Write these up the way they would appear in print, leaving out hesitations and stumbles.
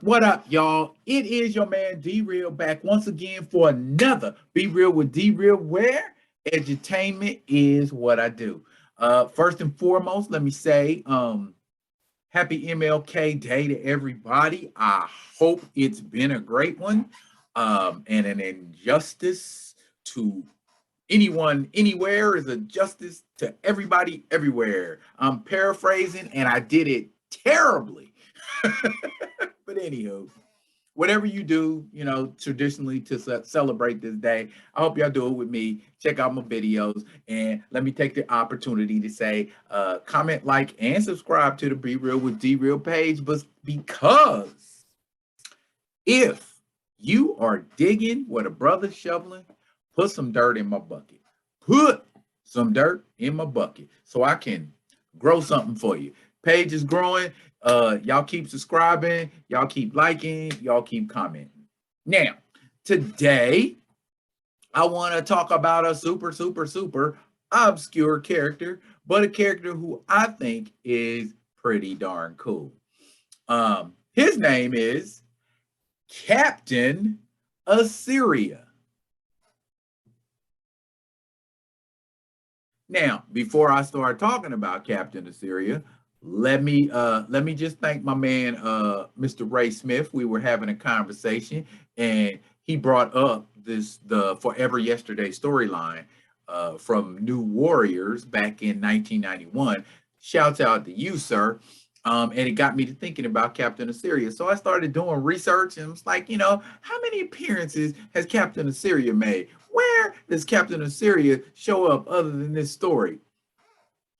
What up, y'all? It is your man D-Real back once again for another Be Real with D-Real, where edutainment is what I do. First and foremost, let me say happy MLK Day to everybody. I hope it's been a great one. And an injustice to anyone anywhere is a justice to everybody everywhere. I'm paraphrasing and I did it terribly. But anywho, whatever you do, traditionally to celebrate this day, I hope y'all do it with me. Check out my videos, and let me take the opportunity to say, comment, like, and subscribe to the Be Real with D Real page. But because if you are digging what a brother's shoveling, put some dirt in my bucket. Put some dirt in my bucket so I can grow something for you. Page is growing. Y'all keep subscribing, y'all keep liking, y'all keep commenting. Now, today, I want to talk about a super obscure character, but a character who I think is pretty darn cool. His name is Captain Assyria. Now, before I start talking about Captain Assyria, let me just thank my man Mr. Ray Smith. We were having a conversation and he brought up the Forever Yesterday storyline from New Warriors back in 1991. Shouts out to you, sir. And it got me to thinking about Captain Assyria. So I started doing research and was like, how many appearances has Captain Assyria made? Where does Captain Assyria show up other than this story?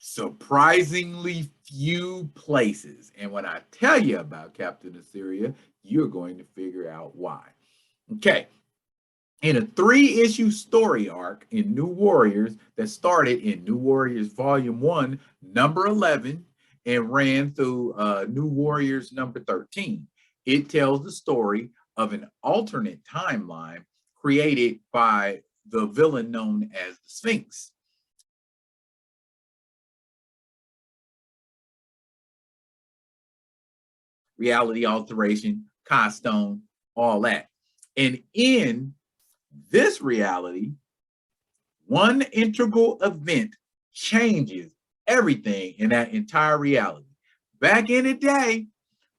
Surprisingly few places. And when I tell you about Captain Assyria, you're going to figure out why. Okay. In a 3-issue story arc in New Warriors that started in New Warriors Volume 1, number 11, and ran through New Warriors number 13, it tells the story of an alternate timeline created by the villain known as the Sphinx. Reality alteration, costume, all that. And in this reality, one integral event changes everything in that entire reality. Back in the day,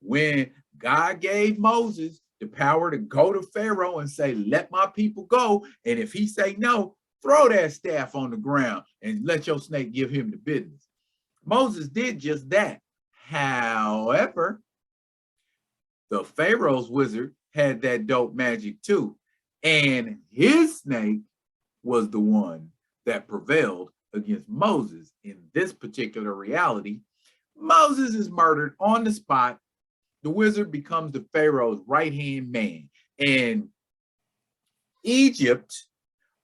when God gave Moses the power to go to Pharaoh and say, let my people go, and if he say no, throw that staff on the ground and let your snake give him the business. Moses did just that. However, the Pharaoh's wizard had that dope magic too. And his snake was the one that prevailed against Moses in this particular reality. Moses is murdered on the spot. The wizard becomes the Pharaoh's right-hand man. And Egypt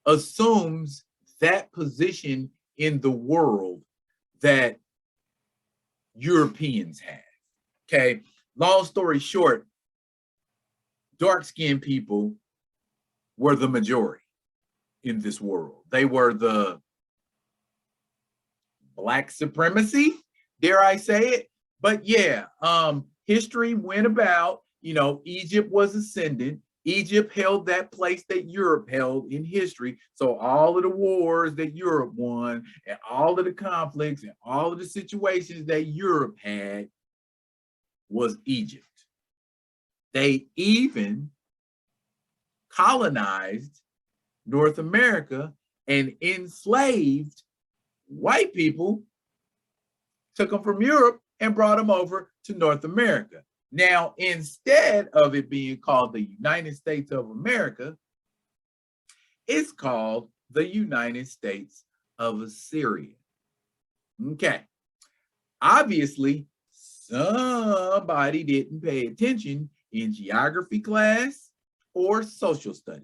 assumes that position in the world that Europeans have. Okay. Long story short, dark-skinned people were the majority in this world. They were the black supremacy, dare I say it? But yeah, history went about, Egypt was ascendant. Egypt held that place that Europe held in history. So all of the wars that Europe won and all of the conflicts and all of the situations that Europe had was Egypt. They even colonized North America and enslaved white people, took them from Europe and brought them over to North America. Now, instead of it being called the United States of America, it's called the United States of Assyria. Okay. Obviously, somebody didn't pay attention in geography class or social studies.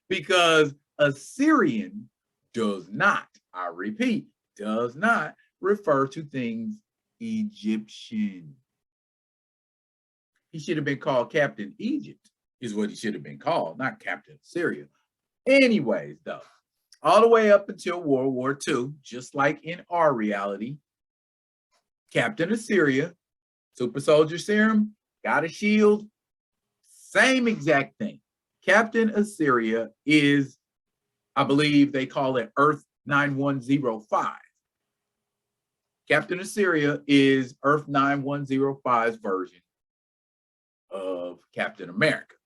Because Assyrian does not, I repeat, does not refer to things Egyptian. He should have been called Captain Egypt, is what he should have been called, not Captain Assyria. Anyways, though, all the way up until World War II, just like in our reality, Captain Assyria Super soldier serum, got a shield, same exact thing. Captain Assyria is, I believe they call it Earth 9105. Captain Assyria is Earth 9105's version of Captain America.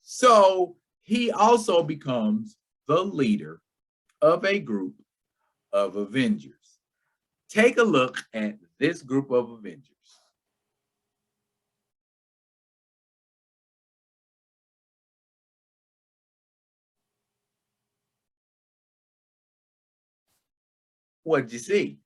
So he also becomes the leader of a group of Avengers. Take a look at this group of Avengers. What'd you see?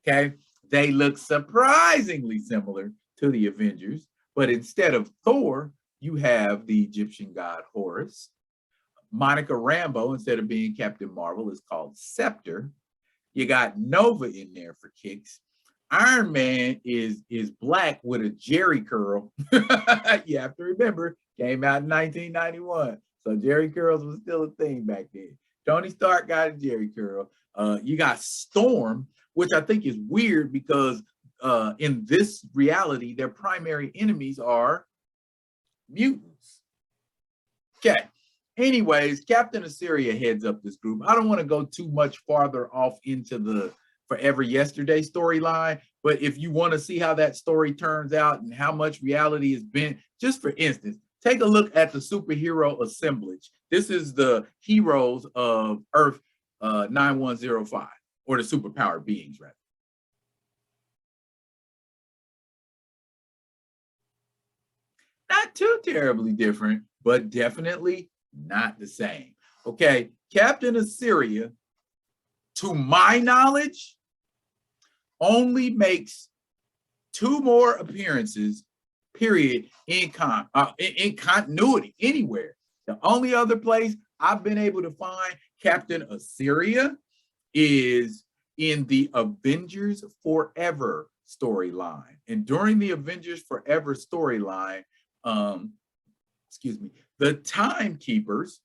Okay, they look surprisingly similar to the Avengers, but instead of Thor, you have the Egyptian god Horus. Monica Rambeau, instead of being Captain Marvel, is called Scepter. You got Nova in there for kicks. Iron Man is black with a Jerry curl. You have to remember, came out in 1991. So Jerry curls was still a thing back then. Tony Stark got a Jerry curl. You got Storm, which I think is weird because in this reality, their primary enemies are mutants. Okay. Anyways, Captain Assyria heads up this group. I don't want to go too much farther off into the Forever Yesterday storyline, but if you want to see how that story turns out and how much reality has been, just for instance, take a look at the superhero assemblage. This is the heroes of Earth 9105, or the superpowered beings, rather. Not too terribly different, but definitely not the same. Okay, Captain Assyria, to my knowledge, only makes 2 more appearances, period, in continuity anywhere. The only other place I've been able to find Captain Assyria is in the Avengers Forever storyline. And during the Avengers Forever storyline, the Timekeepers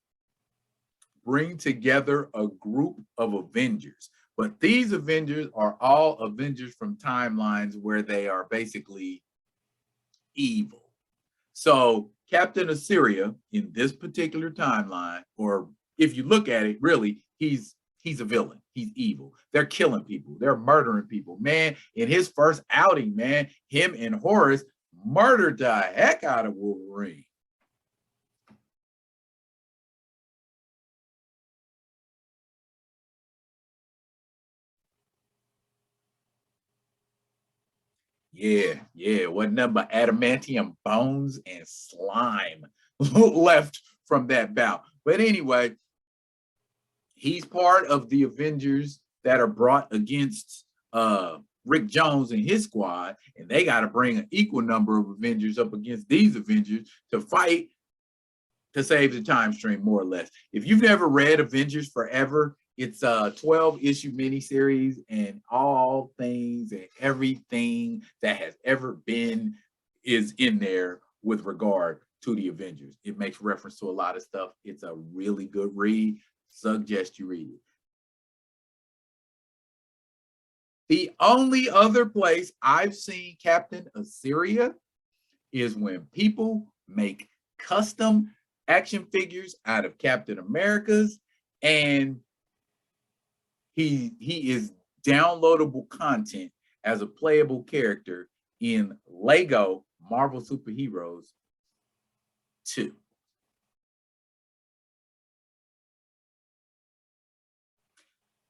bring together a group of Avengers. But these Avengers are all Avengers from timelines where they are basically evil. So Captain Assyria in this particular timeline, or if you look at it, really, he's a villain. He's evil. They're killing people. They're murdering people. Man, in his first outing, man, him and Horus murdered the heck out of Wolverine. Yeah, wasn't nothing but adamantium bones and slime left from that bout. But anyway, he's part of the Avengers that are brought against Rick Jones and his squad, and they got to bring an equal number of Avengers up against these Avengers to fight to save the time stream, more or less. If you've never read Avengers Forever, it's a 12-issue miniseries, and all things and everything that has ever been is in there with regard to the Avengers. It makes reference to a lot of stuff. It's a really good read. Suggest you read it. The only other place I've seen Captain Assyria is when people make custom action figures out of Captain America's, and he is downloadable content as a playable character in Lego Marvel Superheroes 2.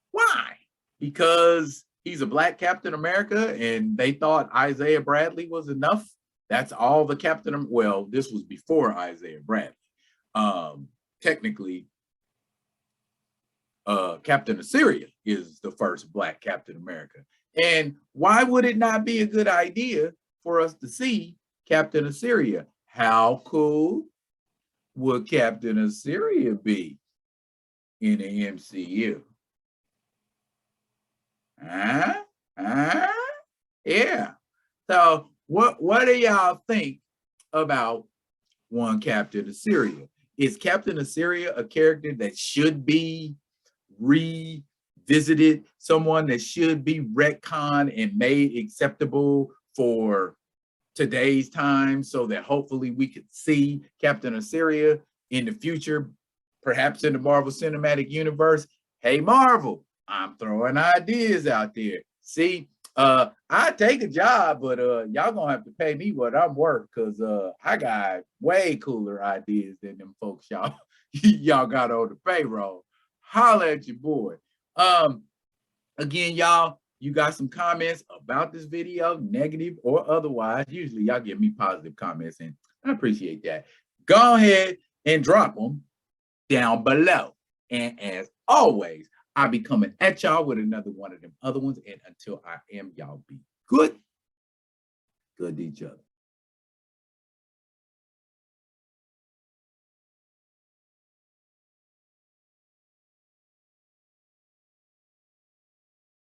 Why? Because he's a black Captain America and they thought Isaiah Bradley was enough. That's all the Captain, well, this was before Isaiah Bradley. Technically, Captain Assyria is the first black Captain America. And why would it not be a good idea for us to see Captain Assyria? How cool would Captain Assyria be in the MCU? Yeah. So what do y'all think about one Captain Assyria? Is Captain Assyria a character that should be revisited, someone that should be retconned and made acceptable to today's time so that hopefully we could see Captain Assyria in the future, perhaps in the Marvel Cinematic Universe. Hey, Marvel, I'm throwing ideas out there. See, I take a job, but y'all gonna have to pay me what I'm worth, because I got way cooler ideas than them folks y'all y'all got on the payroll. Holla at your boy. Again, y'all, you got some comments about this video, negative or otherwise. Usually y'all give me positive comments, and I appreciate that. Go ahead and drop them down below. And as always, I'll be coming at y'all with another one of them other ones. And until I am, y'all be good to each other.